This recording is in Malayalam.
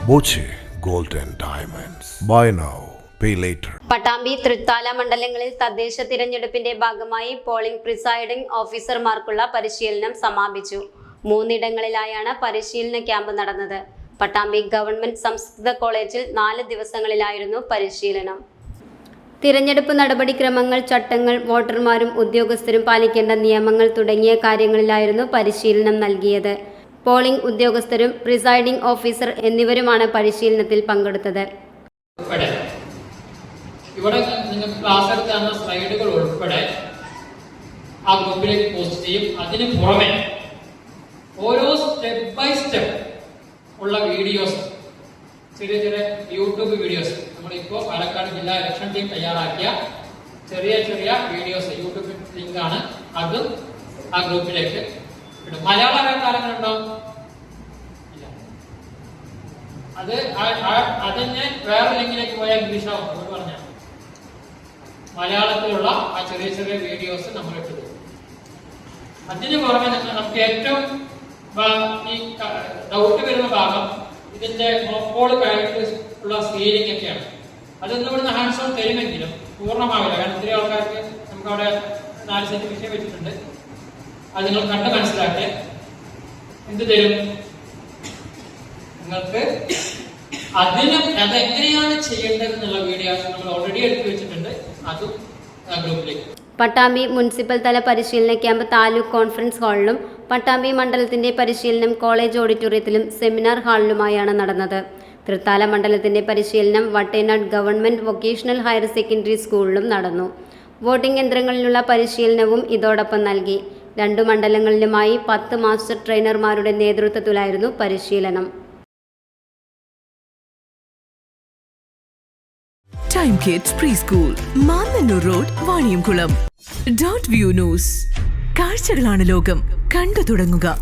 Boche gold and diamonds. Buy now, pay later. Pattambi, Thrithala മണ്ഡലങ്ങളിൽ തദ്ദേശ തിരഞ്ഞെടുപ്പിന്റെ ഭാഗമായി പോളിംഗ് പ്രിസൈഡിംഗ് ഓഫീസർമാർക്കുള്ള പരിശീലനം സമാപിച്ചു. 3 ഇടങ്ങളിലായാണ് പരിശീലന ക്യാമ്പ് നടന്നത്. പട്ടാമ്പി ഗവൺമെന്റ് സംസ്കൃത കോളേജിൽ 4 ദിവസങ്ങളിലായിരുന്നു പരിശീലനം. തിരഞ്ഞെടുപ്പ് നടപടിക്രമങ്ങൾ, ചട്ടങ്ങൾ, വോട്ടർമാരും ഉദ്യോഗസ്ഥരും പാലിക്കേണ്ട നിയമങ്ങൾ തുടങ്ങിയ കാര്യങ്ങളിലായിരുന്നു പരിശീലനം നൽകിയത്. പോളിംഗ് ഉദ്യോഗസ്ഥരും പ്രിസൈഡിംഗ് ഓഫീസർ എന്നിവരുമാണ് പരിശീലനത്തിൽ പങ്കെടുത്തത്. ഇവിടെ നിങ്ങൾക്ക് ക്ലാസ് എടുത്ത് തന്ന സ്ലൈഡുകൾ ഉൾപ്പെടെ ആ ഗ്രൂപ്പിലേക്ക് പോസ്റ്റ് ചെയ്യും. അതിന് പുറമെ ഓരോ സ്റ്റെപ്പ് ബൈ സ്റ്റെപ്പ് ഉള്ള വീഡിയോസ്, ചെറിയ ചെറിയ യൂട്യൂബ് വീഡിയോസ്, നമ്മളിപ്പോൾ പാലക്കാട് ജില്ലാ ഇലക്ഷൻ ടീം തയ്യാറാക്കിയ ചെറിയ ചെറിയ വീഡിയോസ്, യൂട്യൂബ് ലിങ്കാണ്, അത് ആ ഗ്രൂപ്പിലേക്ക് ഇടും. മലയാളം ആൾക്കാരുണ്ടോ? അത് അതിന് വേറെ ലിങ്കിലേക്ക് പോയാൽ ഇംഗ്ലീഷാവും. അവർ പറഞ്ഞ മലയാളത്തിലുള്ള ആ ചെറിയ ചെറിയ വീഡിയോസ് നമ്മൾ ഇട്ടു. അതിന് പുറമെ നമുക്ക് ഏറ്റവും ഈ ഡൗട്ട് വരുന്ന ഭാഗം ഇതിന്റെ മോപ്പോൾ കഴിഞ്ഞിട്ട് ഉള്ള സ്കെയിലിംഗ് ഒക്കെയാണ്. അതൊന്നും ഇവിടുന്ന് ഹാൻഡ്സ് ഓൺ തരുമെങ്കിലും പൂർണ്ണമാവില്ല. കാരണം ഇത്തിരി ആൾക്കാർക്ക് നമുക്ക് അവിടെ 4 സെറ്റ് വിഷയം വെച്ചിട്ടുണ്ട്. അത് നിങ്ങൾ കണ്ട് മനസ്സിലാക്കി എന്ത് തരും നിങ്ങൾക്ക്. അതെങ്ങനെയാണ് ചെയ്യേണ്ടത് എന്നുള്ള വീഡിയോസ് നമ്മൾ ഓൾറെഡി എടുത്തു വെച്ചിട്ടുണ്ട്. അതും ഗ്രൂപ്പിലേക്ക്. പട്ടാമ്പി മുനിസിപ്പൽ തല പരിശീലന ക്യാമ്പ് താലൂക്ക് കോൺഫറൻസ് ഹാളിലും പട്ടാമ്പി മണ്ഡലത്തിന്റെ പരിശീലനം കോളേജ് ഓഡിറ്റോറിയത്തിലും സെമിനാർ ഹാളിലുമായാണ് നടന്നത്. തൃത്താല മണ്ഡലത്തിന്റെ പരിശീലനം Vattenad government vocational higher secondary സ്കൂളിലും നടന്നു. വോട്ടിംഗ് യന്ത്രങ്ങളിലുള്ള പരിശീലനവും ഇതോടൊപ്പം നൽകി. 2 മണ്ഡലങ്ങളിലുമായി 10 മാസ്റ്റർ ട്രെയിനർമാരുടെ നേതൃത്വത്തിലായിരുന്നു പരിശീലനം. Time kids pre school, Mannannur road, Vaniyamkulam. Dot view news. കാഴ്ചകളാണ് ലോകം, കണ്ടു തുടങ്ങുക.